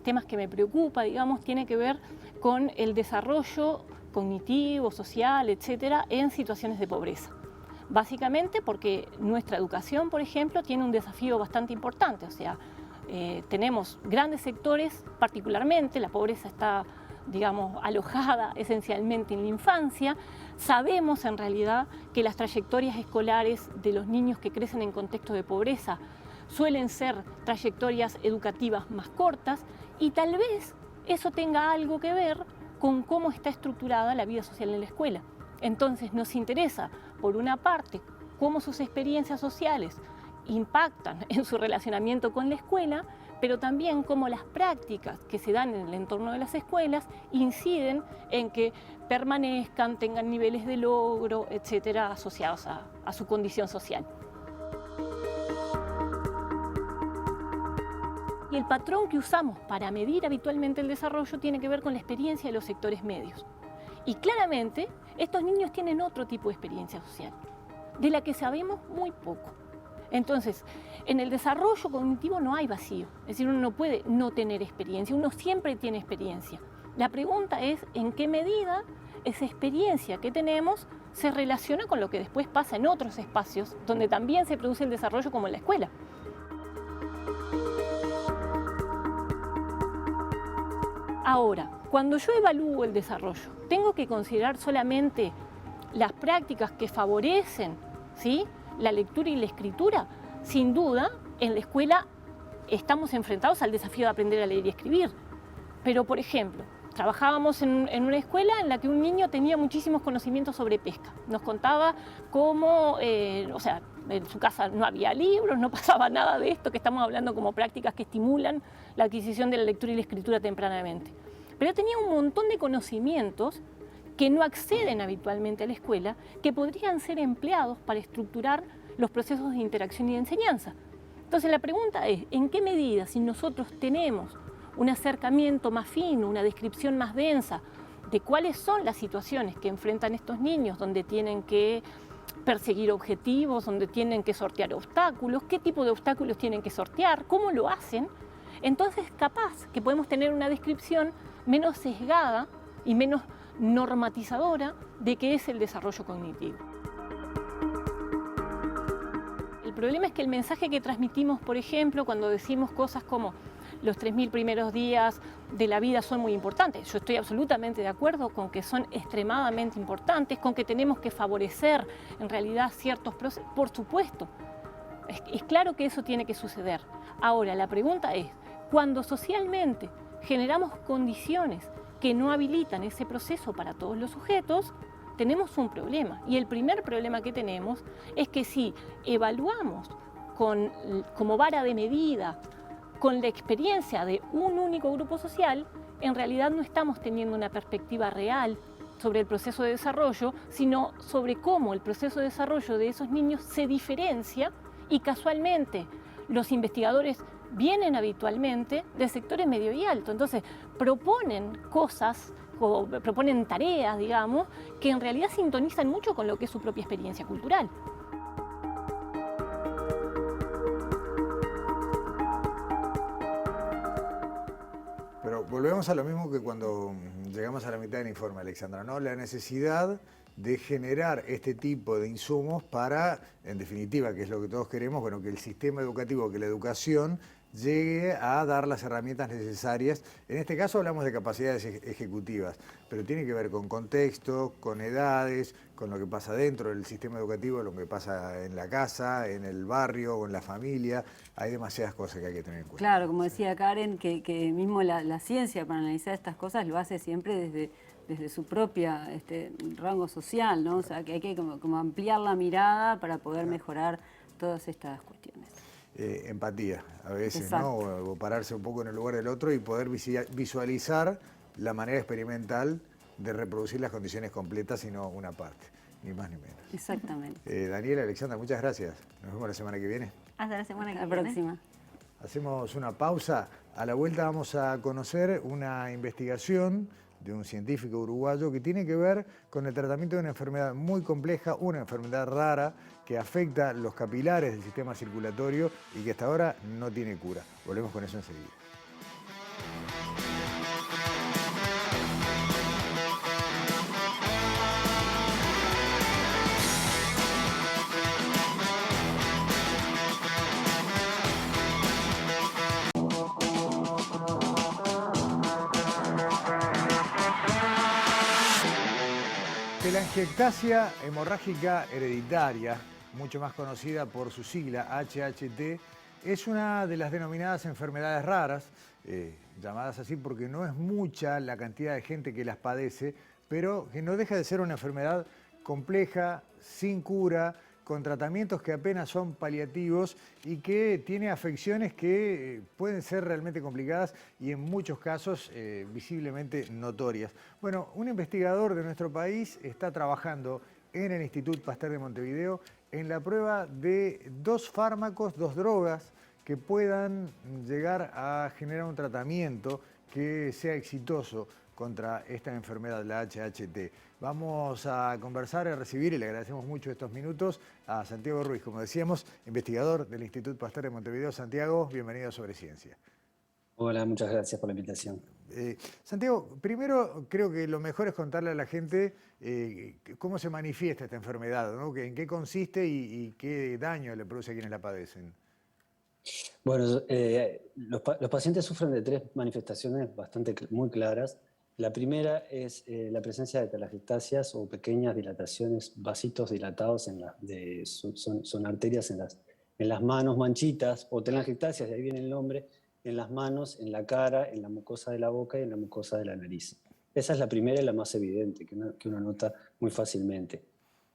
temas que me preocupa, digamos, tiene que ver con el desarrollo cognitivo, social, etcétera, en situaciones de pobreza. Básicamente porque nuestra educación, por ejemplo, tiene un desafío bastante importante, o sea, tenemos grandes sectores, particularmente la pobreza está, digamos, alojada esencialmente en la infancia. Sabemos en realidad que las trayectorias escolares de los niños que crecen en contextos de pobreza suelen ser trayectorias educativas más cortas y tal vez eso tenga algo que ver con cómo está estructurada la vida social en la escuela. Entonces nos interesa, por una parte, cómo sus experiencias sociales impactan en su relacionamiento con la escuela, pero también cómo las prácticas que se dan en el entorno de las escuelas inciden en que permanezcan, tengan niveles de logro, etcétera, asociados a su condición social. Y el patrón que usamos para medir habitualmente el desarrollo tiene que ver con la experiencia de los sectores medios. Y claramente, estos niños tienen otro tipo de experiencia social, de la que sabemos muy poco. Entonces, en el desarrollo cognitivo no hay vacío, es decir, uno no puede no tener experiencia, uno siempre tiene experiencia. La pregunta es en qué medida esa experiencia que tenemos se relaciona con lo que después pasa en otros espacios donde también se produce el desarrollo, como en la escuela. Ahora, cuando yo evalúo el desarrollo, ¿tengo que considerar solamente las prácticas que favorecen, ¿sí?, la lectura y la escritura? Sin duda, en la escuela estamos enfrentados al desafío de aprender a leer y escribir. Pero, por ejemplo, trabajábamos en una escuela en la que un niño tenía muchísimos conocimientos sobre pesca. Nos contaba cómo, o sea, en su casa no había libros, no pasaba nada de esto que estamos hablando como prácticas que estimulan la adquisición de la lectura y la escritura tempranamente. Pero tenía un montón de conocimientos que no acceden habitualmente a la escuela, que podrían ser empleados para estructurar los procesos de interacción y de enseñanza. Entonces la pregunta es, ¿en qué medida, si nosotros tenemos un acercamiento más fino, una descripción más densa de cuáles son las situaciones que enfrentan estos niños, donde tienen que perseguir objetivos, donde tienen que sortear obstáculos, qué tipo de obstáculos tienen que sortear, cómo lo hacen? Entonces capaz que podemos tener una descripción menos sesgada y menos normatizadora de qué es el desarrollo cognitivo. El problema es que el mensaje que transmitimos, por ejemplo, cuando decimos cosas como los 3.000 primeros días de la vida son muy importantes, yo estoy absolutamente de acuerdo con que son extremadamente importantes, con que tenemos que favorecer en realidad ciertos procesos, por supuesto. Es claro que eso tiene que suceder. Ahora, la pregunta es, cuando socialmente generamos condiciones que no habilitan ese proceso para todos los sujetos, tenemos un problema. Y el primer problema que tenemos es que si evaluamos como vara de medida con la experiencia de un único grupo social, en realidad no estamos teniendo una perspectiva real sobre el proceso de desarrollo, sino sobre cómo el proceso de desarrollo de esos niños se diferencia y casualmente los investigadores vienen habitualmente de sectores medio y alto. Entonces proponen cosas, o proponen tareas, digamos, que en realidad sintonizan mucho con lo que es su propia experiencia cultural.
Pero volvemos a lo mismo que cuando llegamos a la mitad del informe, Alexandra, ¿no? La necesidad de generar este tipo de insumos para, en definitiva, que es lo que todos queremos, bueno, que el sistema educativo, que la educación llegue a dar las herramientas necesarias. En este caso hablamos de capacidades ejecutivas, pero tiene que ver con contexto, con edades, con lo que pasa dentro del sistema educativo, lo que pasa en la casa, en el barrio o en la familia. Hay demasiadas cosas que hay que tener en cuenta.
Claro, como decía Karen, que mismo la ciencia para analizar estas cosas lo hace siempre desde su propia rango social, ¿no? O sea, que hay que como ampliar la mirada para poder mejorar todas estas cuestiones.
Empatía, a veces,
Exacto.
¿no? O pararse un poco en el lugar del otro y poder visualizar la manera experimental de reproducir las condiciones completas y no una parte, ni más ni menos.
Exactamente.
Daniela, Alexandra, muchas gracias. Nos vemos la semana que viene.
Hasta la semana que
La
viene.
próxima.
Hacemos una pausa. A la vuelta vamos a conocer una investigación de un científico uruguayo que tiene que ver con el tratamiento de una enfermedad muy compleja, una enfermedad rara que afecta los capilares del sistema circulatorio y que hasta ahora no tiene cura. Volvemos con eso enseguida. Telangiectasia hemorrágica hereditaria, mucho más conocida por su sigla HHT, es una de las denominadas enfermedades raras, llamadas así porque no es mucha la cantidad de gente que las padece, pero que no deja de ser una enfermedad compleja, sin cura, con tratamientos que apenas son paliativos y que tiene afecciones que pueden ser realmente complicadas y en muchos casos visiblemente notorias. Bueno, un investigador de nuestro país está trabajando en el Instituto Pasteur de Montevideo en la prueba de 2 fármacos, 2 drogas que puedan llegar a generar un tratamiento que sea exitoso contra esta enfermedad, la HHT. Vamos a conversar, a recibir, y le agradecemos mucho estos minutos, a Santiago Ruiz, como decíamos, investigador del Instituto Pasteur de Montevideo. Santiago, bienvenido a Sobre Ciencia.
Hola, muchas gracias por la invitación.
Santiago, primero creo que lo mejor es contarle a la gente cómo se manifiesta esta enfermedad, ¿no? En qué consiste y qué daño le produce a quienes la padecen.
Bueno, los pacientes sufren de 3 manifestaciones muy claras. La primera es la presencia de telangiectasias o pequeñas dilataciones, vasitos dilatados, son arterias en las manos, manchitas, o telangiectasias, de ahí viene el nombre, en las manos, en la cara, en la mucosa de la boca y en la mucosa de la nariz. Esa es la primera y la más evidente, que uno nota muy fácilmente.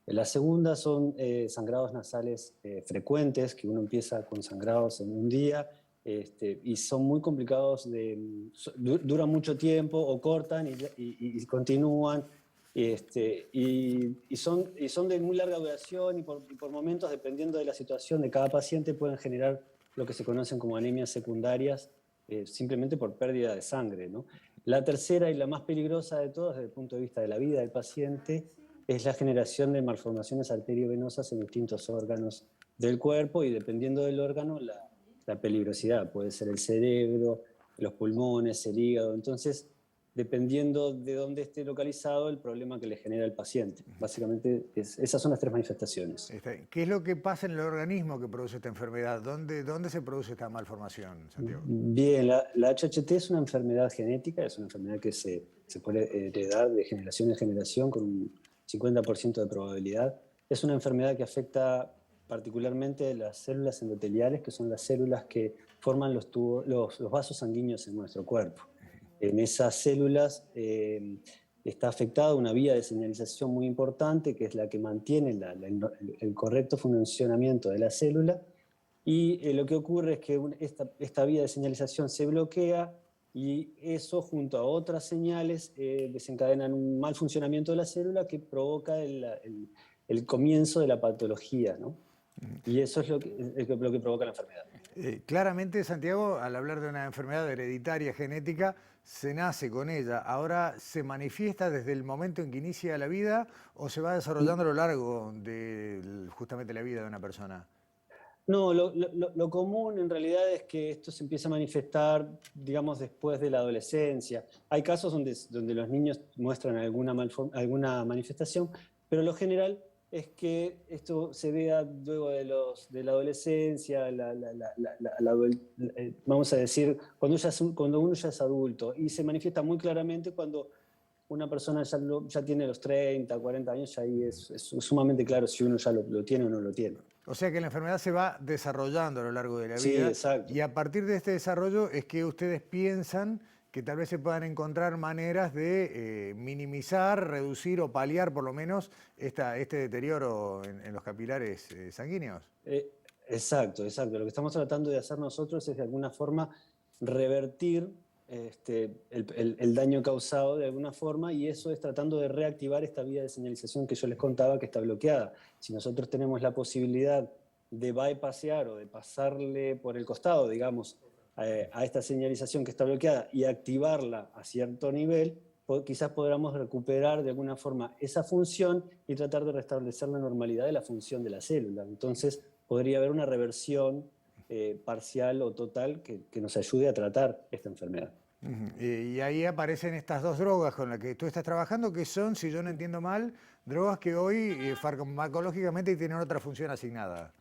La segunda son sangrados nasales frecuentes, que uno empieza con sangrados en un día, y son muy complicados, duran mucho tiempo o cortan y continúan, y son de muy larga duración y por momentos, dependiendo de la situación de cada paciente, pueden generar lo que se conocen como anemias secundarias, simplemente por pérdida de sangre, ¿no? La tercera y la más peligrosa de todas, desde el punto de vista de la vida del paciente, es la generación de malformaciones arteriovenosas en distintos órganos del cuerpo, y dependiendo del órgano, la peligrosidad puede ser el cerebro, los pulmones, el hígado. Entonces, dependiendo de dónde esté localizado, el problema que le genera al paciente. Básicamente, esas son las 3 manifestaciones.
¿Qué es lo que pasa en el organismo que produce esta enfermedad? ¿Dónde se produce esta malformación, Santiago?
Bien, la HHT es una enfermedad genética, es una enfermedad que se puede heredar de generación en generación con un 50% de probabilidad. Es una enfermedad que afecta particularmente las células endoteliales, que son las células que forman los vasos sanguíneos en nuestro cuerpo. En esas células está afectada una vía de señalización muy importante, que es la que mantiene el correcto funcionamiento de la célula, y lo que ocurre es que esta vía de señalización se bloquea, y eso, junto a otras señales, desencadenan un mal funcionamiento de la célula que provoca el comienzo de la patología, ¿no? Y eso es lo que provoca la enfermedad.
Claramente, Santiago, al hablar de una enfermedad hereditaria genética, se nace con ella. Ahora, ¿se manifiesta desde el momento en que inicia la vida o se va desarrollando a lo largo de justamente la vida de una persona?
No, lo común en realidad es que esto se empieza a manifestar, digamos, después de la adolescencia. Hay casos donde los niños muestran alguna manifestación, pero lo general es que esto se vea luego de la adolescencia, vamos a decir, cuando uno ya es adulto, y se manifiesta muy claramente cuando una persona ya tiene los 30, 40 años, ya ahí es sumamente claro si uno ya lo tiene o no lo tiene.
O sea que la enfermedad se va desarrollando a lo largo de la vida.
Sí, exacto.
Y a partir de este desarrollo es que ustedes piensan que tal vez se puedan encontrar maneras de minimizar, reducir o paliar por lo menos este deterioro en los capilares sanguíneos.
Exacto. Lo que estamos tratando de hacer nosotros es de alguna forma revertir el daño causado de alguna forma, y eso es tratando de reactivar esta vía de señalización que yo les contaba que está bloqueada. Si nosotros tenemos la posibilidad de bypassear o de pasarle por el costado, digamos, a esta señalización que está bloqueada y activarla a cierto nivel, quizás podamos recuperar de alguna forma esa función y tratar de restablecer la normalidad de la función de la célula. Entonces podría haber una reversión parcial o total que nos ayude a tratar esta enfermedad.
Y ahí aparecen estas 2 drogas con las que tú estás trabajando, que son, si yo no entiendo mal, drogas que hoy farmacológicamente tienen otra función asignada.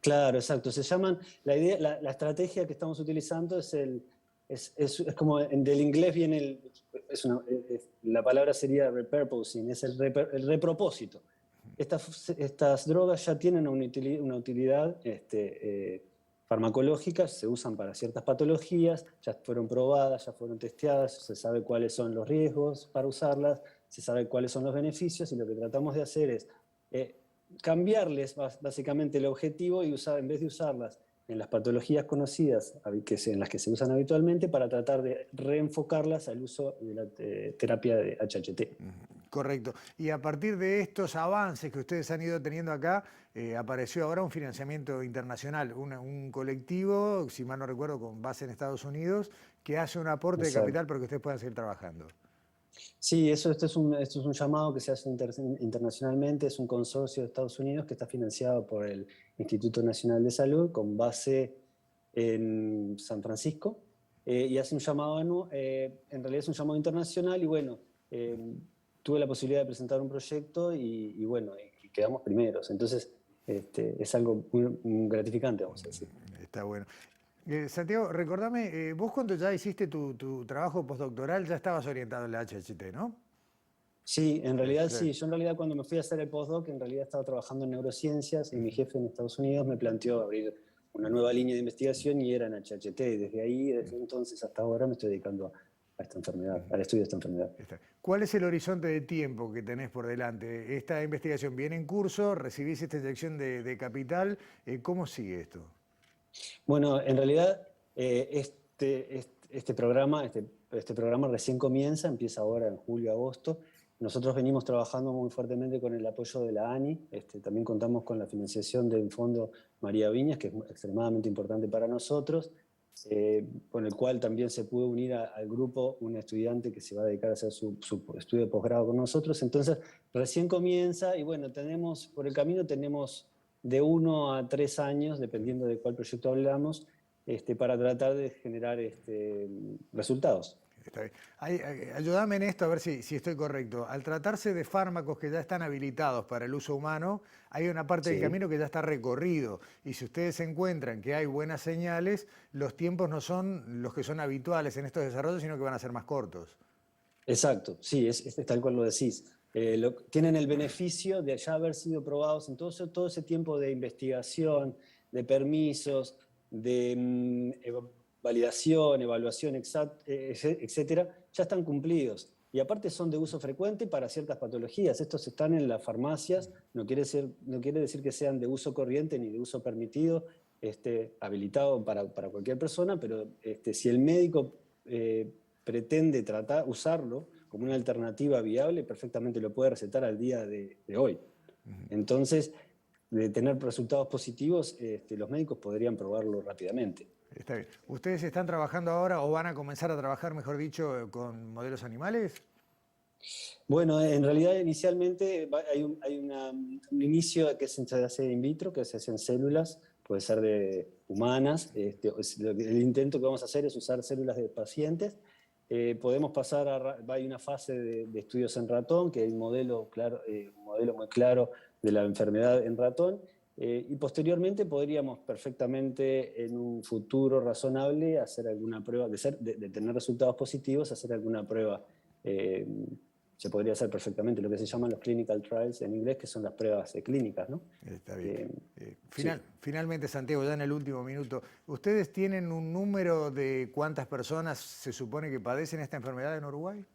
Claro, exacto. Se llaman, la estrategia que estamos utilizando es como del inglés viene la palabra sería repurposing, es el repropósito. Estas drogas ya tienen una utilidad farmacológica, se usan para ciertas patologías, ya fueron probadas, ya fueron testeadas, se sabe cuáles son los riesgos para usarlas, se sabe cuáles son los beneficios, y lo que tratamos de hacer es cambiarles básicamente el objetivo y en vez de usarlas en las patologías conocidas en las que se usan habitualmente, para tratar de reenfocarlas al uso de la terapia de HHT.
Correcto. Y a partir de estos avances que ustedes han ido teniendo acá, apareció ahora un financiamiento internacional, un colectivo, si mal no recuerdo, con base en Estados Unidos, que hace un aporte de capital para que ustedes puedan seguir trabajando.
Sí, esto es un llamado que se hace internacionalmente, es un consorcio de Estados Unidos que está financiado por el Instituto Nacional de Salud con base en San Francisco, y hace un llamado, en realidad es un llamado internacional, y bueno, tuve la posibilidad de presentar un proyecto y bueno, y quedamos primeros, entonces es algo muy gratificante, vamos a decir.
Está bueno. Santiago, recordame, vos cuando ya hiciste tu trabajo postdoctoral ya estabas orientado en la HHT, ¿no?
Sí, en realidad sí. Yo en realidad cuando me fui a hacer el postdoc, en realidad estaba trabajando en neurociencias, y mi jefe en Estados Unidos me planteó abrir una nueva línea de investigación y era en HHT. Y desde entonces hasta ahora me estoy dedicando a esta enfermedad, al estudio de esta enfermedad.
¿Cuál es el horizonte de tiempo que tenés por delante? ¿Esta investigación viene en curso? ¿Recibís esta inyección de capital? ¿Cómo sigue esto?
Bueno, en realidad este programa recién comienza, empieza ahora en julio-agosto. Nosotros venimos trabajando muy fuertemente con el apoyo de la ANI, también contamos con la financiación del Fondo María Viñas, que es extremadamente importante para nosotros, con el cual también se pudo unir al grupo un estudiante que se va a dedicar a hacer su estudio de posgrado con nosotros. Entonces, recién comienza, y bueno, por el camino tenemos de 1 a 3 años, dependiendo de cuál proyecto hablamos, para tratar de generar resultados.
Está bien. Ayúdame en esto a ver si estoy correcto. Al tratarse de fármacos que ya están habilitados para el uso humano, hay una parte del camino que ya está recorrido. Y si ustedes encuentran que hay buenas señales, los tiempos no son los que son habituales en estos desarrollos, sino que van a ser más cortos.
Exacto, sí, es tal cual lo decís. Tienen el beneficio de ya haber sido probados en todo ese tiempo de investigación, de permisos, de validación, evaluación, etcétera, ya están cumplidos. Y aparte son de uso frecuente para ciertas patologías. Estos están en las farmacias, no quiere decir que sean de uso corriente ni de uso permitido, habilitado para cualquier persona, pero si el médico pretende usarlo como una alternativa viable, perfectamente lo puede recetar al día de hoy. Entonces, de tener resultados positivos, los médicos podrían probarlo rápidamente.
Está bien. ¿Ustedes están trabajando ahora o van a comenzar a trabajar, mejor dicho, con modelos animales?
Bueno, en realidad inicialmente hay un inicio que se hace in vitro, que se hace en células, puede ser de humanas. El intento que vamos a hacer es usar células de pacientes. Podemos pasar hay una fase de estudios en ratón, que hay un modelo muy claro de la enfermedad en ratón, y posteriormente podríamos perfectamente en un futuro razonable hacer alguna prueba, de tener resultados positivos, hacer alguna prueba. Se podría hacer perfectamente lo que se llaman los clinical trials en inglés, que son las pruebas clínicas, ¿no?
Está bien. Finalmente, Santiago, ya en el último minuto, ¿ustedes tienen un número de cuántas personas se supone que padecen esta enfermedad en Uruguay?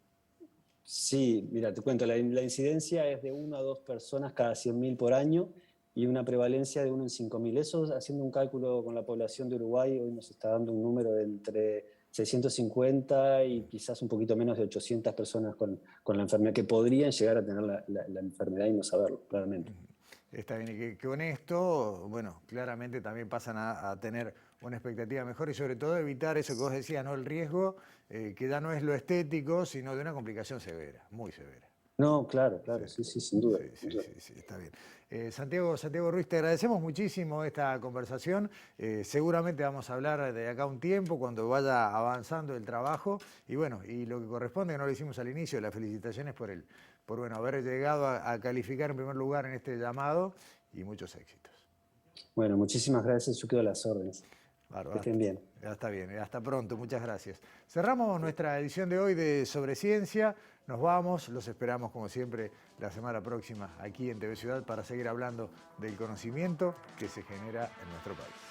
Sí, mira, te cuento, la incidencia es de 1 a 2 personas cada 100.000 por año y una prevalencia de 1 en 5.000. Eso, haciendo un cálculo con la población de Uruguay, hoy nos está dando un número de entre 650 y quizás un poquito menos de 800 personas con la enfermedad, que podrían llegar a tener la enfermedad y no saberlo, claramente.
Está bien, y que con esto, bueno, claramente también pasan a tener una expectativa mejor y sobre todo evitar eso que vos decías, ¿no? El riesgo, que ya no es lo estético, sino de una complicación severa, muy severa.
No, claro, sí, sin duda.
Sí, está bien. Santiago Ruiz, te agradecemos muchísimo esta conversación. Seguramente vamos a hablar de acá un tiempo, cuando vaya avanzando el trabajo. Y bueno, y lo que corresponde, que no lo hicimos al inicio, las felicitaciones por haber llegado a calificar en primer lugar en este llamado y muchos éxitos.
Bueno, muchísimas gracias, yo quedo a las órdenes.
Bárbaro.
Que estén bien.
Ya está bien, hasta pronto, muchas gracias. Cerramos nuestra edición de hoy de Sobre Ciencia. Nos vamos, los esperamos como siempre la semana próxima aquí en TV Ciudad para seguir hablando del conocimiento que se genera en nuestro país.